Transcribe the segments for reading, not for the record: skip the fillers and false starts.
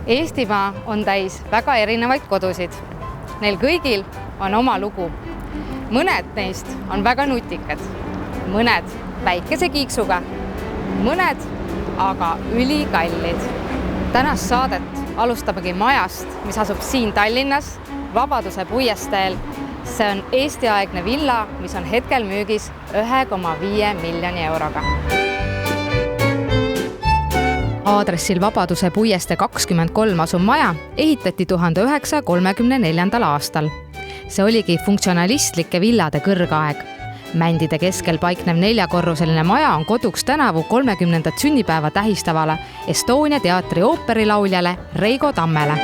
Eestimaa on täis väga erinevaid kodusid. Neil kõigil on oma lugu. Mõned neist on väga nutikad, mõned päikesekiiksuga, mõned aga ülikallid. Tänast saadet alustamegi majast, mis asub siin Tallinnas, Vabaduse puiesteel. See on Eesti-aegne villa, mis on hetkel müügis 1,5 miljoni euroga. Aadressil Vabaduse puieste 23 asuv maja ehitati 1934. aastal. See oligi funktsionalistlike villade kõrgaeg. Mändide keskel paiknev 4-korruseline maja on koduks tänavu 30. sünnipäeva tähistavale Estonia teatri ooperilauljale Reigo Tammele.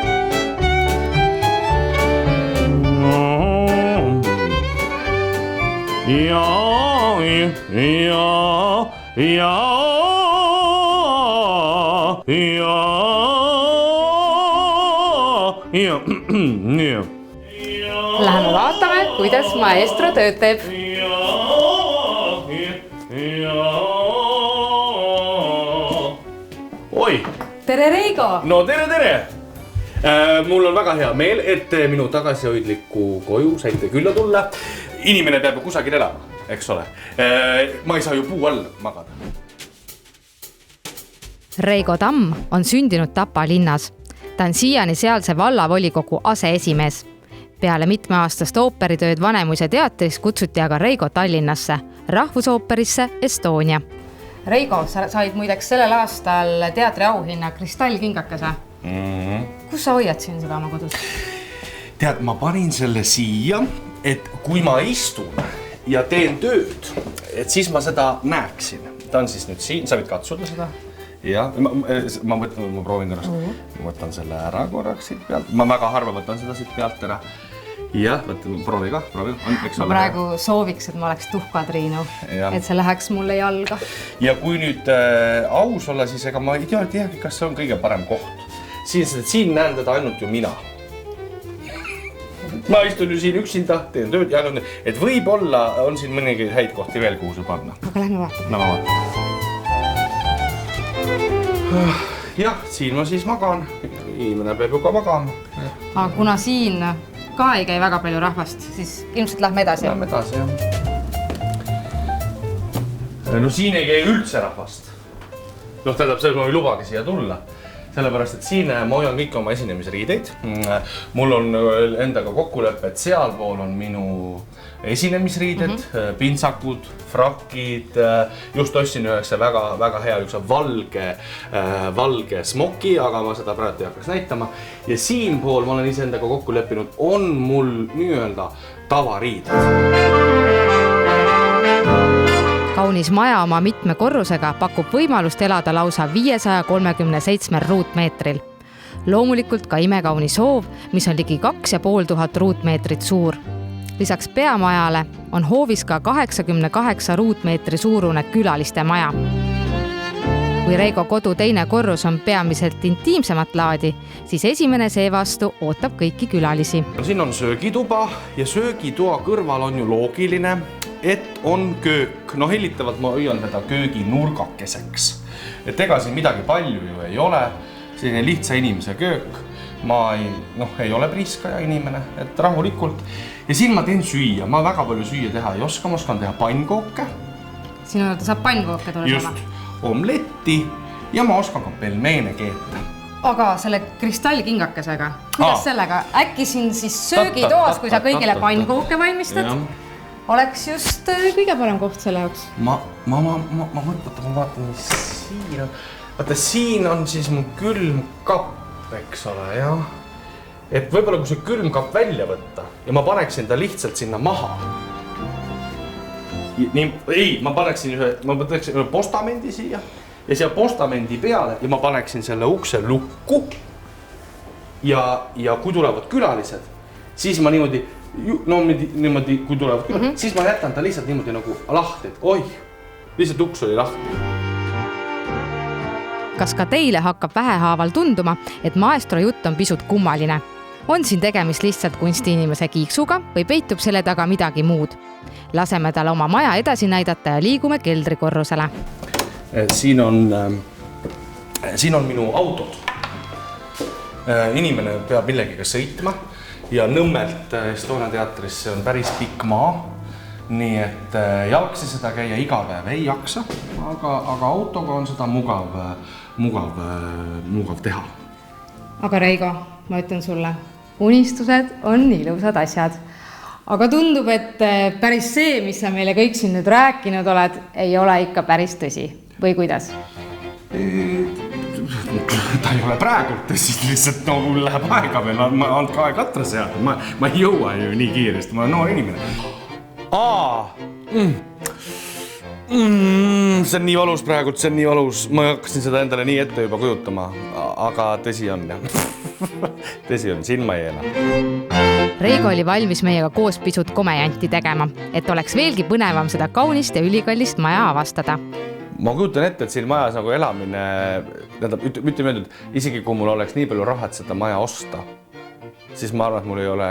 Läheme vaatame, kuidas maestro tööd teeb. Oi! Tere, Reigo! No tere! Mul on väga hea meel, et minu tagasihoidliku koju saite külla tulla. Inimene peab kusagil elama, eks ole. Ma ei saa ju puu all magada. Reigo Tamm on sündinud Tapa linnas. Ta on siiani sealse vallavolikogu aseesimees. Peale mitmeaastast ooperitööd Vanemuise teatris kutsuti aga Reigo Tallinnasse, rahvusooperisse Estonia. Reigo, sa said muideks sellel aastal teatri auhinna Kristallkingakese. Kus sa hoiad siin seda oma kodus? Tead, ma panin selle siia, et kui ma istun ja teen tööd, et siis ma seda näeksin. Ta on siis nüüd siin, sa võid katsuda seda. Ja, ma proovin korrast. Ma võtan selle ära korraks siit pealt. Ma väga harva võtan seda siit pealt ära. Ja, proovi ka. Ma praegu sooviks, et ma oleks tuhkatriinu, et see läheks mulle jalga. Ja kui nüüd aus olla, siis ega ma ei teagi, kas see on kõige parem koht. Siin näen teda ainult ju mina. Ma istun ju siin üksinda, teen tööd ja ainult, et võib-olla on siin mõningaid häid kohti veel, kuhu see panna. Aga lähme vaatame. No ma vaatan. Jah, siin ma siis magan. Inimene peab ju ka magama. Aga kuna siin ka ei käi väga palju rahvast, siis ilmselt lähme edasi. Lähme edasi, jah. No siin ei käi üldse rahvast. Tähendab, selles ma ei lubagi siia tulla. Sellepärast, et siin ma hoian kõik oma esinemisriideid. Mul on endaga kokkulepe, et sealpool on minu esinemisriided, pintsakud, frakid. Just ostsin ühekse väga hea valge smoki, aga ma seda praegu ei hakkaks näitama. Ja siinpool ma olen ise endaga kokku leppinud, on mul nii-öelda tavariided. Kaunis maja oma mitme korrusega pakub võimalust elada lausa 537 ruutmeetril. Loomulikult ka imekaunis hoov, mis on ligi 2500 ruutmeetrit suur. Lisaks peamajale on hoovis ka 88 ruutmeetri suurune külaliste maja. Kui Reigo kodu teine korrus on peamiselt intiimsemat laadi, siis esimene seevastu ootab kõiki külalisi. Siin on söögituba ja söögitoa kõrval on ju loogiline, et on köök. No hellitavalt ma hoian teda köögi nurgakeseks. Et ega siin midagi palju ju ei ole. Selline lihtsa inimese köök. Ma ei ole priiskaja inimene, et rahulikult. Ja siin ma teen süüa. Ma väga palju süüa teha ei oska. Ma oskan teha pannkooke. Sinu juurde saab pannkooke tulla sama? Just. Omletti ja ma oskan ka pelmeene keeta. Aga selle kristallkingakesega, kuidas sellega? Äkki siin siis söögitoas, kui sa kõigile pannkooke valmistad? Oleks just kõige parem koht selle jaoks. Ma vaatan, mis siin on. Vaata, siin on siis mu külmkapp, eks ole, jah. Et võib-olla kui see külmkapp välja võtta ja ma paneksin ta lihtsalt sinna maha. Ma paneksin ühe postamendi siia ja siia postamendi peale ja ma paneksin selle ukse lukku. Ja kui tulevad külalised, siis ma niimoodi, kui tulevad külalised, siis ma jätan ta lihtsalt niimoodi nagu lahti, et lihtsalt uks oli lahti. Kas ka teile hakkab vähehaaval tunduma, et maestro jutt on pisut kummaline? On siin tegemist lihtsalt kunstiinimese kiiksuga või peitub selle taga midagi muud? Laseme tal oma maja edasi näidata ja liigume keldrikorrusele. Siin on minu autod. Inimene peab millegiga sõitma ja Nõmmelt Estonia teatrisse on päris pikk maa. Nii et jalgsi seda käia iga päev ei jaksa, aga autoga on seda mugav teha. Aga Reigo, ma ütlen sulle, unistused on ilusad asjad. Aga tundub, et päris see, mis sa meile kõik siin nüüd rääkinud oled, ei ole ikka päris tõsi. Või kuidas? Ta ei ole praegult tõsi, lihtsalt mul läheb aega veel, andke aeg atra seada. Ma ei jõua ju nii kiiresti, ma olen noor inimene. See on nii valus praegult, see on nii valus. Ma hakkasin seda endale nii ette juba kujutama, aga tõsi on jah. Tõsi on, siin ma ei ela. Reigo oli valmis meiega koos pisut komejanti tegema, et oleks veelgi põnevam seda kaunist ja ülikallist maja avastada. Ma kujutan ette, et siin majas nagu elamine, ütleme öeldud, isegi kui mul oleks nii palju raha, et seda maja osta, siis ma arvan, et mul ei ole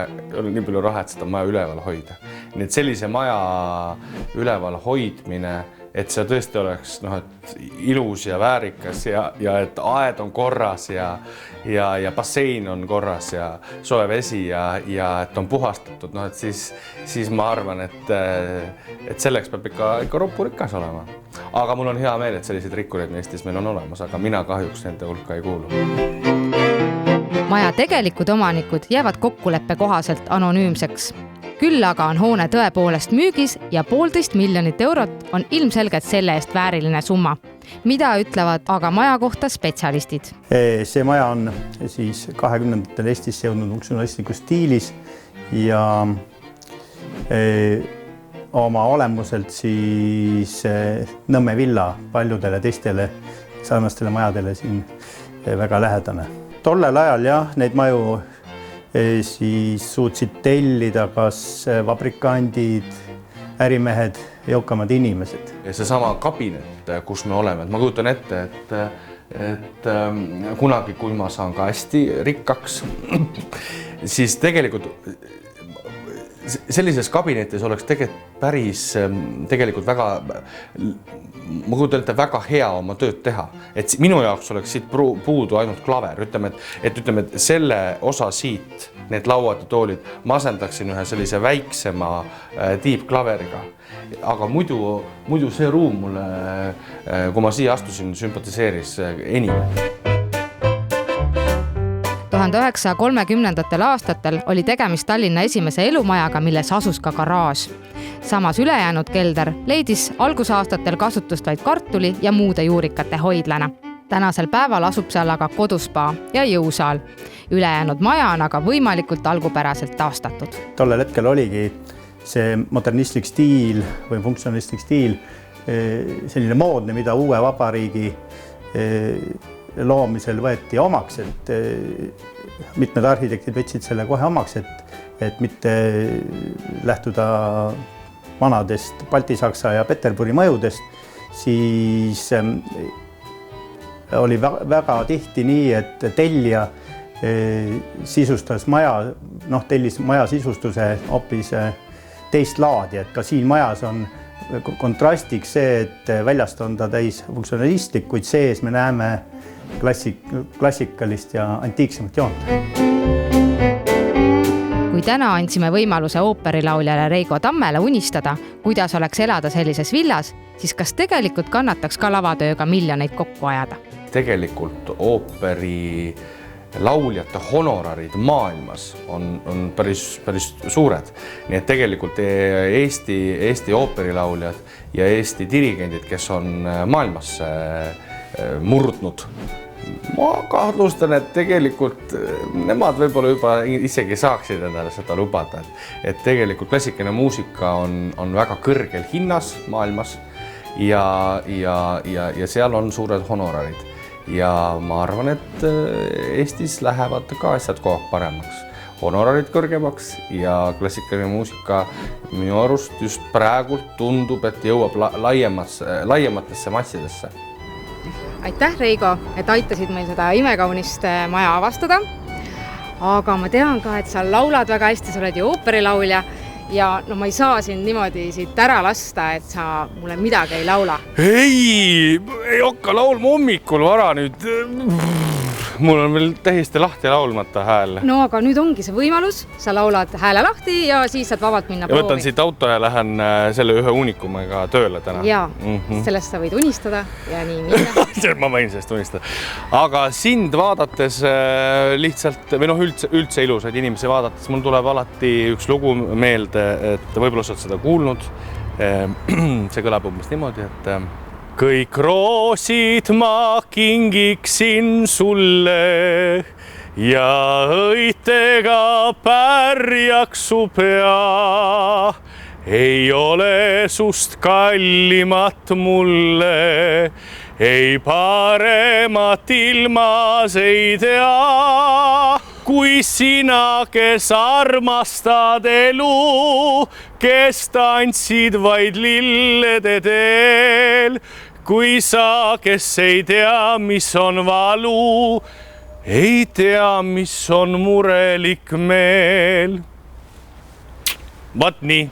nii palju raha, et seda maja üleval hoida. Nii et sellise maja üleval hoidmine, et see tõesti oleks et ilus ja väärikas ja et aed on korras ja bassein on korras ja soe vesi ja et on puhastatud, et siis ma arvan, et selleks peab ikka ropurikas olema. Aga mul on hea meel, et selliseid rikkureid Eestis meil on olemas, aga mina kahjuks nende hulka ei kuulu. Maja tegelikud omanikud jäävad kokkuleppe kohaselt anonüümseks. Küll aga on hoone tõepoolest müügis ja 1,5 miljonit eurot on ilmselgelt selle eest vääriline summa. Mida ütlevad aga maja kohta spetsialistid? See maja on siis 20. Eestisse jõudnud funktsionalistlikus stiilis ja oma olemuselt siis Nõmme villa paljudele teistele sarnastele majadele siin väga lähedane. Tollel ajal jah, neid maju siis suutsid tellida kas vabrikandid, ärimehed, jõukamad inimesed. Ja see sama kabinet, kus me oleme, ma kujutan ette, et kunagi, kui ma saan ka hästi rikkaks, siis tegelikult sellises kabinetis oleks tegelikult väga, ma kujutan ette, väga hea oma tööd teha. Et minu jaoks oleks siit puudu ainult klaver. Ütleme, et selle osa siit, need lauad ja toolid, ma asendaksin ühe sellise väiksema tiibklaveriga. Aga muidu see ruum mulle, kui ma siia astusin, sümpatiseeris enim. 1930. aastatel oli tegemist Tallinna esimese elumajaga, milles asus ka garaaž. Samas ülejäänud kelder leidis algusaastatel kasutust vaid kartuli ja muude juurikate hoidlana. Tänasel päeval asub seal aga koduspa ja jõusaal. Ülejäänud maja on aga võimalikult algupäraselt taastatud. Tollel hetkel oligi see modernistlik stiil või funktsionalistlik stiil selline moodne, mida uue vabariigi loomisel võeti omaks, et mitmed arhitektid võtsid selle kohe omaks, et mitte lähtuda vanadest Balti-Saksa ja Peterburi mõjudest, siis oli väga tihti nii, et tellija sisustas maja, tellis maja sisustuse hoopis teist laadi, et ka siin majas on kontrastiks see, et väljast on ta täis funktsionalistlik, kuid sees me näeme klassikalist ja antiiksemat joont. Kui täna andsime võimaluse ooperilauljale Reigo Tammele unistada, kuidas oleks elada sellises villas, siis kas tegelikult kannataks ka lavatööga miljoneid kokku ajada? Tegelikult ooperi lauljate honorarid maailmas on päris suured. Nii et tegelikult Eesti ooperilauljad ja Eesti dirigendid, kes on maailmasse murdnud. Ma kahtlustan, et tegelikult nemad võib-olla juba isegi saaksid endale seda lubada. Et tegelikult klassikaline muusika on väga kõrgel hinnas maailmas ja seal on suured honorarid. Ja ma arvan, et Eestis lähevad ka asjad kogu aeg paremaks. Honorarid kõrgemaks ja klassikaline muusika minu arust just praegult tundub, et jõuab laiematesse massidesse. Aitäh, Reigo, et aitasid meil seda imekaunist maja avastada. Aga ma tean ka, et sa laulad väga hästi, sa oled ju ooperilaulja ja ma ei saa sind niimoodi siit ära lasta, et sa mulle midagi ei laula. Ei hakka laulma hommikul vara nüüd. mul on veel täiesti lahti laulmata hääl. No aga nüüd ongi see võimalus, sa laulad hääle lahti ja siis saad vabalt minna ja võtan siit auto ja lähen selle ühe unikumiga tööle täna. Jaa, sellest sa võid unistada ja nii minna. Ma võin sellest unistada. Aga sind vaadates lihtsalt, või üldse ilusaid inimesi vaadates, mul tuleb alati üks lugu meelde, et võib-olla sa oled seda kuulnud. See kõlab umbes niimoodi, et kõik roosid ma kingiksin sulle ja õitega pärjaks su pea. Ei ole sust kallimat mulle, ei paremat ilmas ei tea. Kui sina, kes armastad elu, kes tantsid vaid lillede teel. Kui sa, kes ei tea, mis on valu, ei tea, mis on murelik meel. Vaat nii.